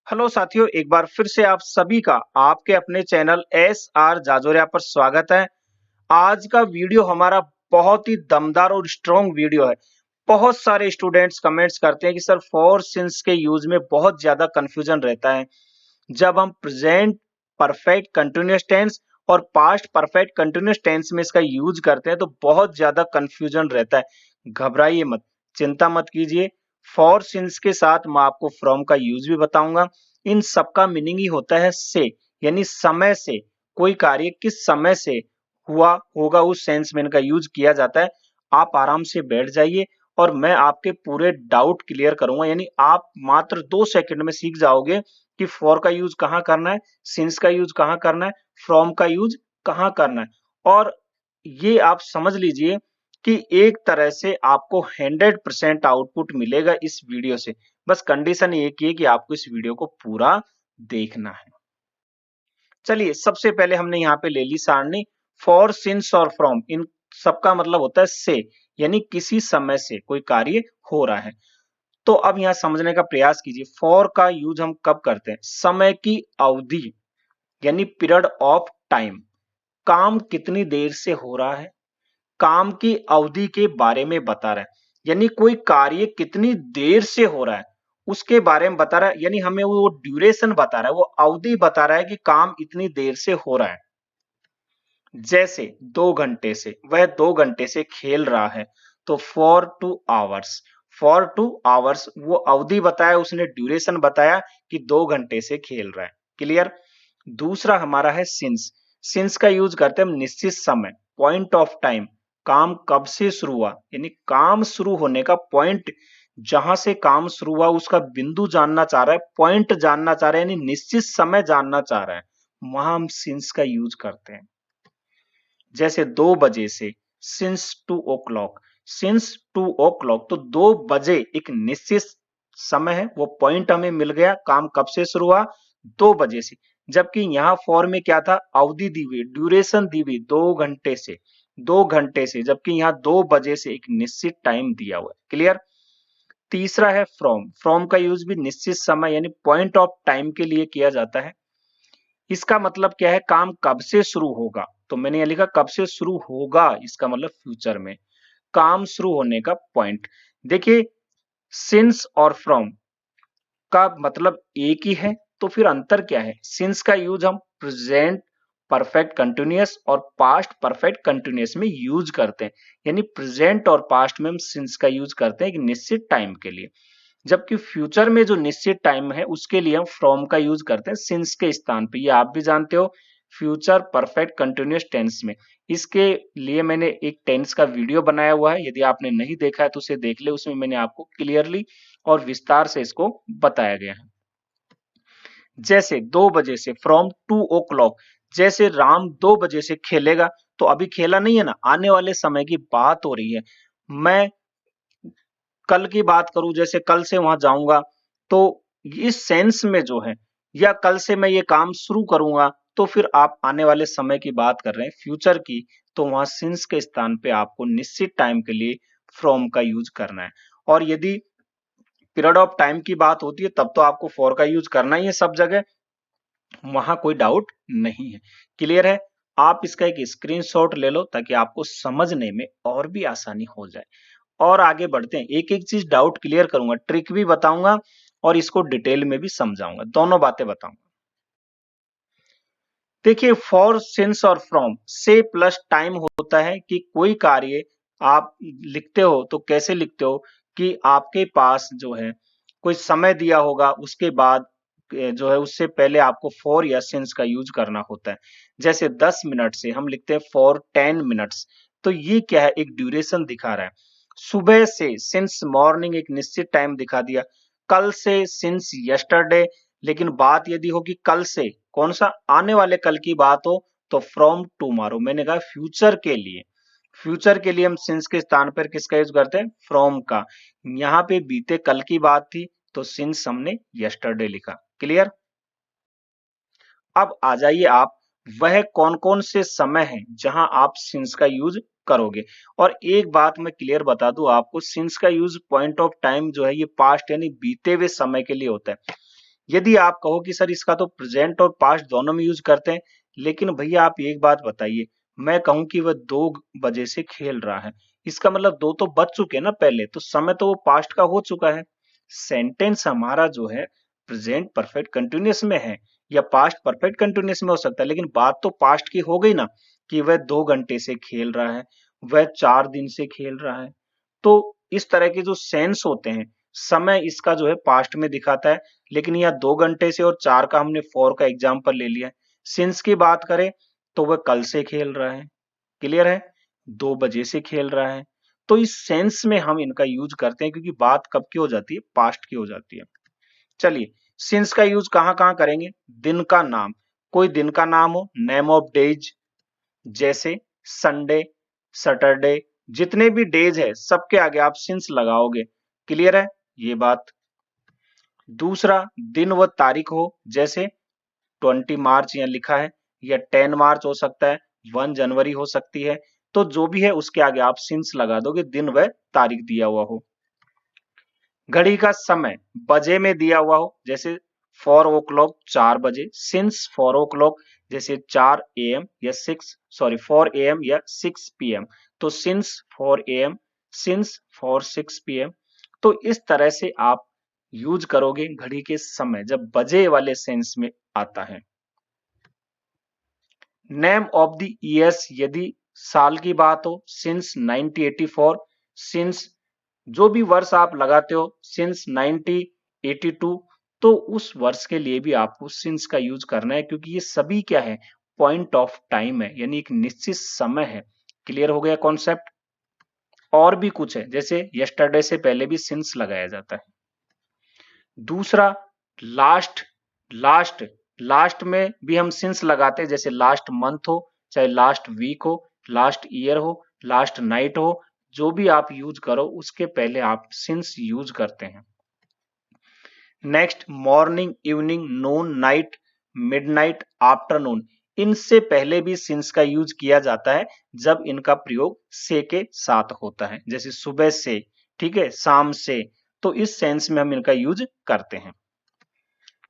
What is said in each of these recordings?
Hello साथियों, एक बार फिर से आप सभी का आपके अपने चैनल एस आर जाजोरिया पर स्वागत है। आज का वीडियो हमारा बहुत ही दमदार और स्ट्रॉन्ग वीडियो है। बहुत सारे स्टूडेंट्स कमेंट्स करते हैं कि सर फॉर सिंस के यूज में बहुत ज्यादा कंफ्यूजन रहता है। जब हम प्रेजेंट परफेक्ट कंटिन्यूअस टेंस और पास्ट परफेक्ट कंटिन्यूअस टेंस में इसका यूज करते हैं तो बहुत ज्यादा कंफ्यूजन रहता है। घबराइए मत, चिंता मत कीजिए। फॉर सिंस के साथ मैं आपको फ्रॉम का यूज भी बताऊंगा। इन सबका मीनिंग ही होता है से, यानी समय से। कोई कार्य किस समय से हुआ होगा उस सेंस में इनका यूज किया जाता है। आप आराम से बैठ जाइए और मैं आपके पूरे डाउट क्लियर करूंगा, यानी आप मात्र 2 सेकंड में सीख जाओगे कि फॉर का यूज कहाँ करना है, सिंस का यूज कहाँ करना है, फ्रॉम का यूज कहाँ करना है। और ये आप समझ लीजिए कि एक तरह से आपको 100% आउटपुट मिलेगा इस वीडियो से। बस कंडीशन एक ही है कि आपको इस वीडियो को पूरा देखना है। चलिए, सबसे पहले हमने यहाँ पे ले ली सारणी। फॉर, सिंस और फ्रॉम, इन सबका मतलब होता है से, यानी किसी समय से कोई कार्य हो रहा है। तो अब यहाँ समझने का प्रयास कीजिए, फॉर का यूज हम कब करते हैं? समय की अवधि, यानी पीरियड ऑफ टाइम। काम कितनी देर से हो रहा है, काम की अवधि के बारे में बता रहा है। यानी कोई कार्य कितनी देर से हो रहा है उसके बारे में बता रहा है, यानी हमें वो ड्यूरेशन बता रहा है, वो अवधि बता रहा है कि काम इतनी देर से हो रहा है। जैसे 2 घंटे से, वह 2 घंटे से खेल रहा है, तो फॉर 2 आवर्स। फॉर 2 आवर्स वो अवधि बताया, उसने ड्यूरेशन बताया कि 2 घंटे से खेल रहा है। क्लियर? दूसरा हमारा है सिंस। सिंस का यूज करते हैं हम निश्चित समय, पॉइंट ऑफ टाइम। काम कब से शुरू हुआ, यानी काम शुरू होने का पॉइंट, जहां से काम शुरू हुआ उसका बिंदु जानना चाह रहा है, पॉइंट जानना चाह रहा है, यानी निश्चित समय जानना चाह रहा है, वहां हम सिंस का यूज करते हैं। जैसे 2 बजे से, सिंस 2 o'clock। सिंस 2 o'clock, तो 2 बजे एक निश्चित समय है, वो पॉइंट हमें मिल गया, काम कब से शुरू हुआ, 2 बजे से। जबकि यहाँ फॉर में क्या था, अवधि दी हुई, ड्यूरेशन दी हुई, 2 घंटे से। 2 घंटे से, जबकि यहाँ 2 बजे से एक निश्चित टाइम दिया हुआ है। क्लियर? तीसरा है फ्रॉम। फ्रॉम का यूज भी निश्चित समय यानी पॉइंट ऑफ टाइम के लिए किया जाता है। इसका मतलब क्या है, काम कब से शुरू होगा, तो मैंने यह लिखा कब से शुरू होगा, इसका मतलब फ्यूचर में, काम शुरू होने का पॉइंट। देखिए, सिंस और फ्रॉम का मतलब एक ही है, तो फिर अंतर क्या है? सिंस का यूज हम प्रेजेंट परफेक्ट कंटिन्यूअस और पास्ट परफेक्ट कंटिन्यूअस में यूज करते हैं, यानी प्रेजेंट और पास्ट में हम सिंस का यूज करते हैं एक निश्चित टाइम के लिए। जबकि फ्यूचर में जो निश्चित टाइम है उसके लिए हम फ्रॉम का यूज करते हैं सिंस के स्थान पे। ये आप भी जानते हो, फ्यूचर परफेक्ट कंटिन्यूअस टेंस में। इसके लिए मैंने एक टेंस का वीडियो बनाया हुआ है, यदि आपने नहीं देखा है तो उसे देख ले, उसमें मैंने आपको क्लियरली और विस्तार से इसको बताया गया है। जैसे 2 बजे से, फ्रॉम 2 o'clock, जैसे राम 2 बजे से खेलेगा, तो अभी खेला नहीं है ना, आने वाले समय की बात हो रही है। मैं कल की बात करूं, जैसे कल से वहां जाऊंगा, तो इस सेंस में जो है, या कल से मैं ये काम शुरू करूंगा, तो फिर आप आने वाले समय की बात कर रहे हैं, फ्यूचर की। तो वहां सिंस के स्थान पे आपको निश्चित टाइम के लिए फ्रॉम का यूज करना है। और यदि पीरियड ऑफ टाइम की बात होती है तब तो आपको फॉर का यूज करना ही है सब जगह, वहां कोई डाउट नहीं है। क्लियर है? आप इसका एक स्क्रीनशॉट ले लो ताकि आपको समझने में और भी आसानी हो जाए। और आगे बढ़ते हैं, एक एक चीज डाउट क्लियर करूंगा, ट्रिक भी बताऊंगा और इसको डिटेल में भी समझाऊंगा, दोनों बातें बताऊंगा। देखिए, फॉर, सिंस और फ्रॉम से प्लस टाइम होता है कि कोई कार्य आप लिखते हो तो कैसे लिखते हो कि आपके पास जो है कोई समय दिया होगा, उसके बाद जो है उससे पहले आपको फॉर या सिंस का यूज करना होता है। जैसे 10 मिनट से हम लिखते हैं फॉर 10 मिनट्स, तो ये क्या है, एक ड्यूरेशन दिखा रहा है। सुबह से, सिंस मॉर्निंग, एक निश्चित टाइम दिखा दिया। कल से, सिंस यस्टरडे, लेकिन बात यदि हो कि कल से, कौन सा, आने वाले कल की बात हो, तो फ्रॉम टुमारो। मैंने कहा फ्यूचर के लिए, फ्यूचर के लिए हम सिंस के स्थान पर किसका यूज करते हैं, फ्रॉम का। यहाँ पे बीते कल की बात थी तो सिंस हमने यस्टरडे लिखा। क्लियर? अब आ जाइए आप, वह कौन कौन से समय हैं जहां आप सिंस का यूज करोगे। और एक बात मैं क्लियर बता दूं आपको, सिंस का यूज पॉइंट ऑफ टाइम जो है ये पास्ट यानी बीते हुए समय के लिए होता है। यदि आप कहो कि सर इसका तो प्रेजेंट और पास्ट दोनों में यूज करते हैं, लेकिन भैया आप एक बात बताइए, मैं कहूं कि वह 2 बजे से खेल रहा है, इसका मतलब 2 तो बज चुके हैं ना पहले, तो समय तो वो पास्ट का हो चुका है। सेंटेंस हमारा जो है प्रेजेंट परफेक्ट कंटिन्यूअस में है या पास्ट परफेक्ट कंटिन्यूअस में हो सकता है, लेकिन बात तो पास्ट की हो गई ना, कि वह 2 घंटे से खेल रहा है, वह 4 दिन से खेल रहा है। तो इस तरह के जो सेंस होते हैं, समय इसका जो है पास्ट में दिखाता है, लेकिन यहाँ 2 घंटे से और 4 का हमने फॉर का एग्जाम्पल ले लिया है। सिंस की बात करें तो वह कल से खेल रहा है, क्लियर है, 2 बजे से खेल रहा है। तो इस सेंस में हम इनका यूज करते हैं, क्योंकि बात कब की हो जाती है, पास्ट की हो जाती है। चलिए, सिंस का यूज कहां कहां करेंगे, दिन का नाम, कोई दिन का नाम हो, नेम ऑफ डेज, जैसे संडे, सैटरडे, जितने भी डेज है सबके आगे आप सिंस लगाओगे, क्लियर है ये बात। दूसरा, दिन व तारीख हो, जैसे 20 मार्च यहाँ लिखा है, या 10 मार्च हो सकता है, 1 जनवरी हो सकती है, तो जो भी है उसके आगे आप सिंस लगा दोगे, दिन व तारीख दिया हुआ हो। घड़ी का समय बजे में दिया हुआ हो, जैसे 4 o'clock 4 बजे, सिंस 4 o'clock, जैसे 4 AM या 4 AM या 6 PM, तो सिंस 4 AM, सिंस 6 PM। तो इस तरह से आप यूज करोगे घड़ी के समय जब बजे वाले सेंस में आता है। नेम ऑफ द ईयर्स, यदि साल की बात हो, सिंस 1984, सिंस जो भी वर्ष आप लगाते हो, सिंस 1982, तो उस वर्ष के लिए भी आपको सिंस का यूज करना है, क्योंकि ये सभी क्या है, पॉइंट ऑफ टाइम है, यानी एक निश्चित समय है। क्लियर हो गया कॉन्सेप्ट। और भी कुछ है, जैसे यस्टरडे से पहले भी सिंस लगाया जाता है। दूसरा, लास्ट, लास्ट, लास्ट में भी हम सिंस लगाते हैं, जैसे लास्ट मंथ हो, चाहे लास्ट वीक हो, लास्ट ईयर हो, लास्ट नाइट हो, जो भी आप यूज करो उसके पहले आप सिंस यूज करते हैं। नेक्स्ट, मॉर्निंग, इवनिंग, नून, नाइट, मिडनाइट, आफ्टरनून, इनसे पहले भी सिंस का यूज किया जाता है जब इनका प्रयोग से के साथ होता है, जैसे सुबह से, ठीक है, शाम से, तो इस सेंस में हम इनका यूज करते हैं।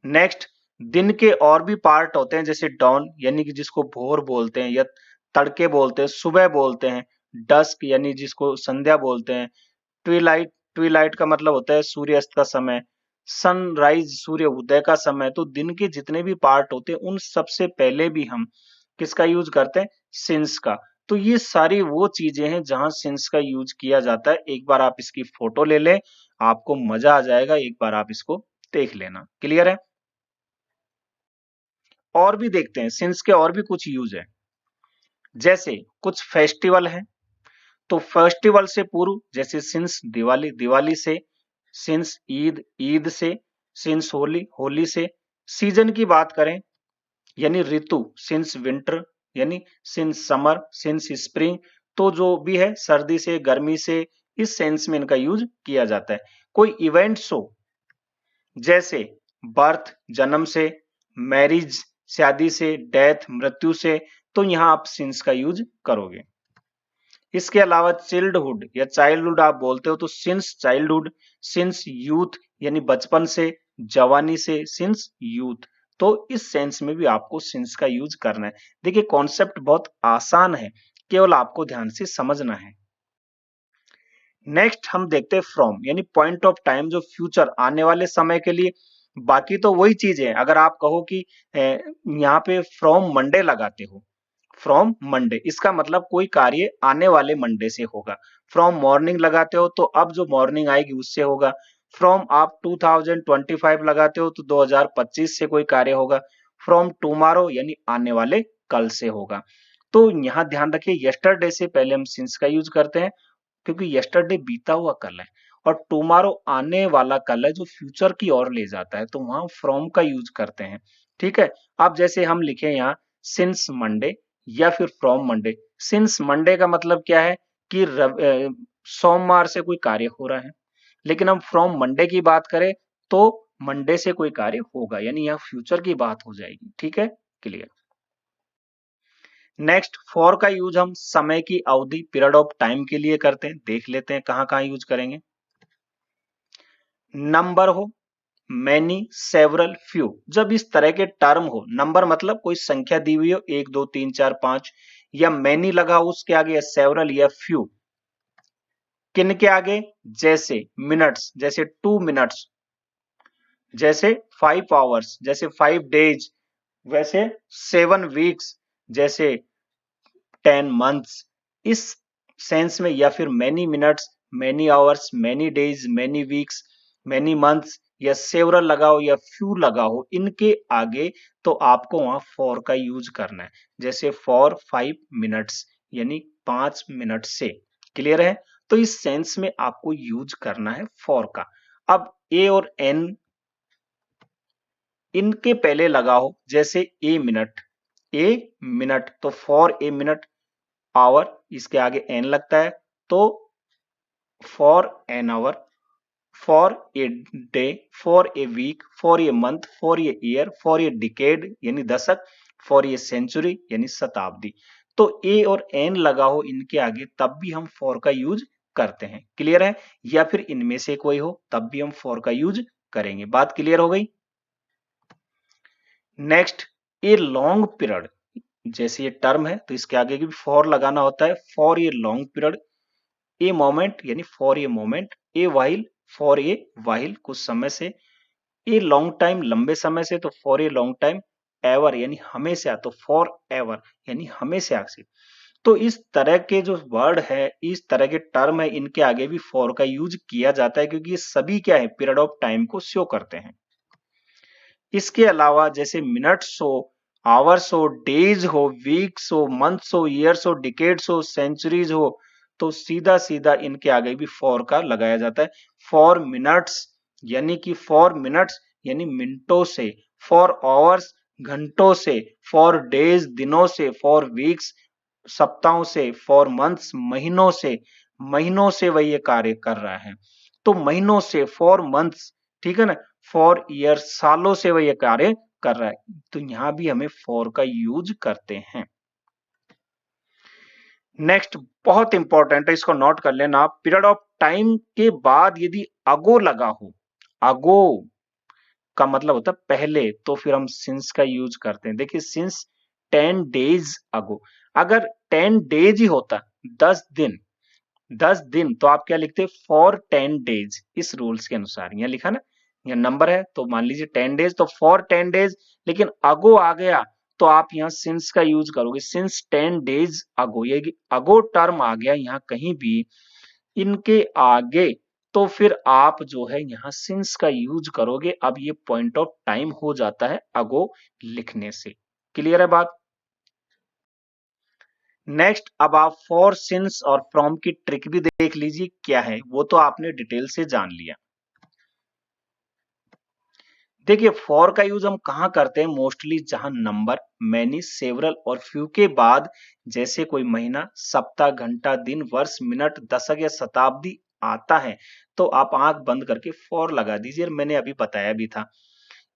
नेक्स्ट, दिन के और भी पार्ट होते हैं, जैसे डॉन यानी कि जिसको भोर बोलते हैं, या तड़के बोलते हैं, सुबह बोलते हैं, डस्क यानी जिसको संध्या बोलते हैं, ट्विलाइट, ट्विलाइट का मतलब होता है सूर्यास्त का समय, सनराइज सूर्य उदय का समय। तो दिन के जितने भी पार्ट होते हैं उन सबसे पहले भी हम किसका यूज करते हैं, सिंस का। तो ये सारी वो चीजें हैं जहां सिंस का यूज किया जाता है। एक बार आप इसकी फोटो ले लें, आपको मजा आ जाएगा, एक बार आप इसको देख लेना, क्लियर है। और भी देखते हैं सिंस के और भी कुछ यूज है, जैसे कुछ फेस्टिवल है, तो फेस्टिवल से पूर्व, जैसे सिंस दिवाली, दिवाली से, सिंस ईद, ईद से, सिंस होली, होली से। सीजन की बात करें यानी ऋतु, सिंस विंटर, यानी सिंस समर, सिंस स्प्रिंग, तो जो भी है सर्दी से, गर्मी से, इस सेंस में इनका यूज किया जाता है। कोई इवेंट्स हो, जैसे बर्थ जन्म से, मैरिज शादी से, डेथ मृत्यु से, तो यहां आप सिंस का यूज करोगे। इसके अलावा चिल्डहुड या चाइल्डहुड आप बोलते हो, तो सिंस चाइल्डहुड, सिंस यूथ यानी बचपन से, जवानी से, सिंस यूथ, तो इस सेंस में भी आपको सिंस का यूज करना है। देखिए कॉन्सेप्ट बहुत आसान है, केवल आपको ध्यान से समझना है। नेक्स्ट हम देखते हैं फ्रॉम, यानी पॉइंट ऑफ टाइम, जो फ्यूचर आने वाले समय के लिए। बाकी तो वही चीज है, अगर आप कहो कि यहाँ पे फ्रॉम मंडे लगाते हो, फ्रॉम मंडे, इसका मतलब कोई कार्य आने वाले मंडे से होगा। फ्रॉम मॉर्निंग लगाते हो तो अब जो मॉर्निंग आएगी उससे होगा। फ्रॉम आप 2025 लगाते हो तो 2025 से कोई कार्य होगा। फ्रॉम टुमारो यानी आने वाले कल से होगा। तो यहाँ ध्यान रखिए, यस्टरडे से पहले हम सिंस का यूज करते हैं, क्योंकि यस्टरडे बीता हुआ कल है, और टुमारो आने वाला कल है जो फ्यूचर की ओर ले जाता है, तो वहां फ्रॉम का यूज करते हैं। ठीक है, अब जैसे हम लिखे यहाँ सिंस मंडे या फिर फ्रॉम मंडे। सिंस मंडे का मतलब क्या है कि सोमवार से कोई कार्य हो रहा है, लेकिन हम फ्रॉम मंडे की बात करें तो मंडे से कोई कार्य होगा, यानी यहाँ फ्यूचर की बात हो जाएगी। ठीक है, क्लियर। नेक्स्ट, फॉर का यूज हम समय की अवधि, पीरियड ऑफ टाइम के लिए करते हैं, देख लेते हैं कहां कहां यूज करेंगे। नंबर हो, मैनी, सेवरल, फ्यू। जब इस तरह के टर्म हो, नंबर मतलब कोई संख्या दी हुई हो 1 2 3 4 5, या मैनी लगा हो उसके आगे, या सेवरल या फ्यू, किन के आगे, जैसे मिनट्स, जैसे 2 मिनट्स, जैसे 5 आवर्स, जैसे 5 डेज, वैसे 7 वीक्स, जैसे 10 मंथ्स, इस सेंस में, या फिर many minutes, many hours, many days, many weeks, many months, या सेवरल लगाओ या फ्यू लगाओ इनके आगे, तो आपको वहां फॉर का यूज करना है। जैसे फॉर 5 मिनट्स, यानी 5 मिनट से। क्लियर है? तो इस सेंस में आपको यूज करना है फॉर का। अब ए और एन इनके पहले लगाओ, जैसे ए मिनट तो फॉर ए मिनट, आवर इसके आगे एन लगता है, तो for an hour, for a day, for a week, for a month, for a year, for a decade यानी दशक, फॉर ए सेंचुरी यानी शताब्दी। तो ए और एन लगा हो इनके आगे तब भी हम फॉर का यूज करते हैं। क्लियर है? या फिर इनमें से कोई हो तब भी हम फॉर का यूज करेंगे। बात क्लियर हो गई? नेक्स्ट, ए लॉन्ग पीरियड, जैसे ये टर्म है तो इसके आगे भी फॉर लगाना होता है। For a long period, a moment यानी for a moment, a while for a while कुछ समय से, ए लॉन्ग टाइम लंबे समय से, तो for a long time, ever यानी हमेशा, तो फॉर एवर यानी हमेशा से। तो इस तरह के जो वर्ड है, इस तरह के टर्म है, इनके आगे भी फॉर का यूज किया जाता है, क्योंकि ये सभी क्या है, पीरियड ऑफ टाइम को शो करते हैं। इसके अलावा जैसे मिनट्स हो, आवर्स हो, डेज हो, वीक्स हो, मंथ्स हो, ईयर्स हो, डिकेड्स हो, सेंचुरीज हो, तो सीधा सीधा इनके आगे भी फॉर का लगाया जाता है। फॉर मिनट्स यानी कि फॉर मिनट्स यानी मिनटों से, फॉर आवर्स घंटों से, फॉर डेज दिनों से, फॉर वीक्स सप्ताहों से, फॉर मंथ्स महीनों से वह ये कार्य कर रहा है। तो महीनों से, फॉर मंथ्स, ठीक है ना, फॉर ईयर सालों से वह ये कार्य कर रहा है। तो यहां भी हमें फॉर का यूज करते हैं। नेक्स्ट बहुत इंपॉर्टेंट है, इसको नोट कर लेना। पीरियड ऑफ टाइम के बाद यदि अगो लगा हो, अगो का मतलब होता है पहले, तो फिर हम सिंस का यूज करते हैं। देखिए सिंस 10 डेज अगो, अगर 10 डेज ही होता, 10 दिन तो आप क्या लिखते, फॉर 10 डेज, इस रूल्स के अनुसार। यहाँ लिखा ना, यहाँ नंबर है तो मान लीजिए 10 डेज, तो फॉर 10 डेज, लेकिन अगो आ गया तो आप यहाँ सिंस का यूज करोगे। सिंस 10 डेज अगो, ये अगो टर्म आ गया यहाँ कहीं भी इनके आगे, तो फिर आप जो है यहाँ सिंस का यूज करोगे। अब ये पॉइंट ऑफ टाइम हो जाता है अगो लिखने से। क्लियर है बात? नेक्स्ट, अब आप फॉर, सिंस और फ्रॉम की ट्रिक भी देख लीजिए क्या है, वो तो आपने डिटेल से जान लिया। देखिए फॉर का यूज हम कहां करते हैं, मोस्टली जहां नंबर, मैनी, सेवरल और फ्यू के बाद, जैसे कोई महीना, सप्ताह, घंटा, दिन, वर्ष, मिनट, दशक या शताब्दी आता है, तो आप आंख बंद करके फॉर लगा दीजिए। मैंने अभी बताया भी था।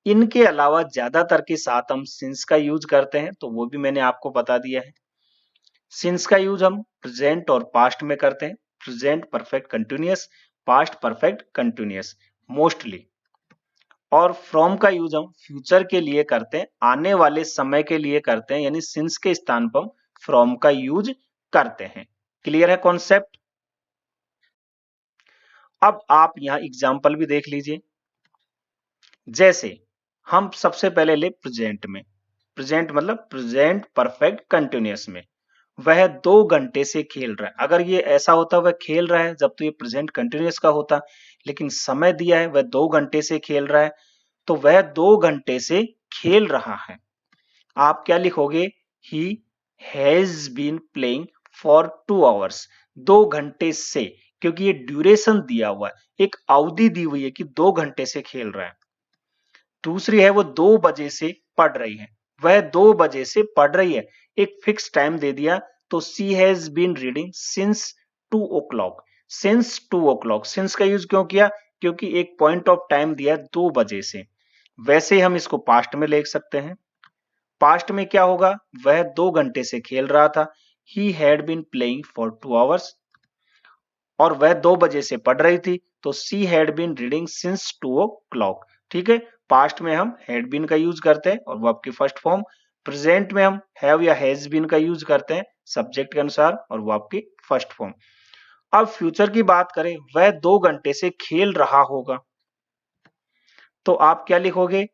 इनके अलावा ज्यादातर के साथ हम सिंस का यूज करते हैं, तो वो भी मैंने आपको बता दिया है। सिंस का यूज हम प्रेजेंट और पास्ट में करते हैं। Present perfect continuous, past perfect continuous mostly. और फ्रॉम का यूज हम फ्यूचर के लिए करते हैं, आने वाले समय के लिए करते हैं, यानी सिंस के स्थान पर हम फ्रॉम का यूज करते हैं। क्लियर है कॉन्सेप्ट? अब आप यहां एग्जाम्पल भी देख लीजिए। जैसे हम सबसे पहले ले प्रेजेंट में, प्रेजेंट मतलब प्रेजेंट परफेक्ट कंटिन्यूअस में, वह 2 घंटे से खेल रहा है। अगर ये ऐसा होता वह खेल रहा है जब, तो ये प्रेजेंट कंटिन्यूअस का होता, लेकिन समय दिया है वह 2 घंटे से खेल रहा है, तो वह 2 घंटे से खेल रहा है। आप क्या लिखोगे, he has been playing for 2 hours, 2 घंटे से, क्योंकि ये ड्यूरेशन दिया हुआ है, एक अवधि दी हुई है कि 2 घंटे से खेल रहा है। दूसरी है वो 2 बजे से पढ़ रही है, वह 2 बजे से पढ़ रही है, एक फिक्स टाइम दे दिया, तो she has been reading since 2 o'clock। Since 2 o'clock, since का यूज क्यों किया, क्योंकि एक पॉइंट ऑफ टाइम दिया 2 बजे से। वैसे ही हम इसको पास्ट में लिख सकते हैं। पास्ट में क्या होगा, वह 2 घंटे से खेल रहा था, he had been playing for 2 hours, और वह 2 बजे से पढ़ रही थी, तो she had been reading since 2 o'clock। ठीक है। पास्ट में हम हैड बीन का यूज करते हैं और वर्ब की फर्स्ट फॉर्म। प्रेजेंट में हम हैव या हैज बीन का यूज करते हैं सब्जेक्ट के अनुसार और वर्ब की फर्स्ट फॉर्म। अब फ्यूचर की बात करें, वह 2 घंटे से खेल रहा होगा, तो आप क्या लिखोगे?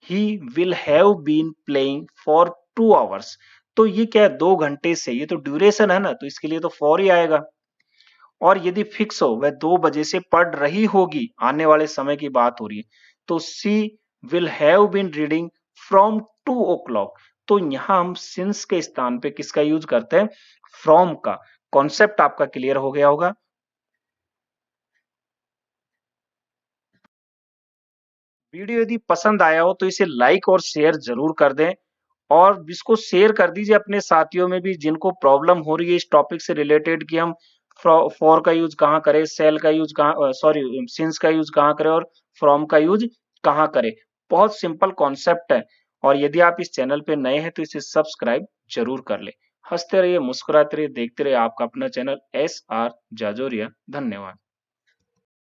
He will have been playing for 2 hours. तो ये क्या है? 2 घंटे से, ये तो ड्यूरेशन है ना, तो इसके लिए तो फॉर ही आएगा। और यदि फिक्स हो वह 2 बजे से पढ़ रही होगी, आने वाले समय की बात हो रही है, तो she will have been reading from 2 o'clock। तो यहां हम सिंस के स्थान पे किसका यूज करते हैं? फ्रॉम का। कॉन्सेप्ट आपका क्लियर हो गया होगा। वीडियो यदि पसंद आया हो तो इसे लाइक और शेयर जरूर कर दें और इसको शेयर कर दीजिए अपने साथियों में भी जिनको प्रॉब्लम हो रही है इस टॉपिक से रिलेटेड कि हम फॉर का यूज कहाँ करें, सेल का यूज कहाँ, सॉरी सिंस का यूज कहाँ करें और फ्रॉम का यूज कहाँ करें। बहुत सिंपल कॉन्सेप्ट है और यदि आप इस चैनल पे नए हैं तो इसे सब्सक्राइब जरूर कर ले। हंसते रहिए, मुस्कुराते रहिए, देखते रहिए आपका अपना चैनल SR जाजोरिया। धन्यवाद।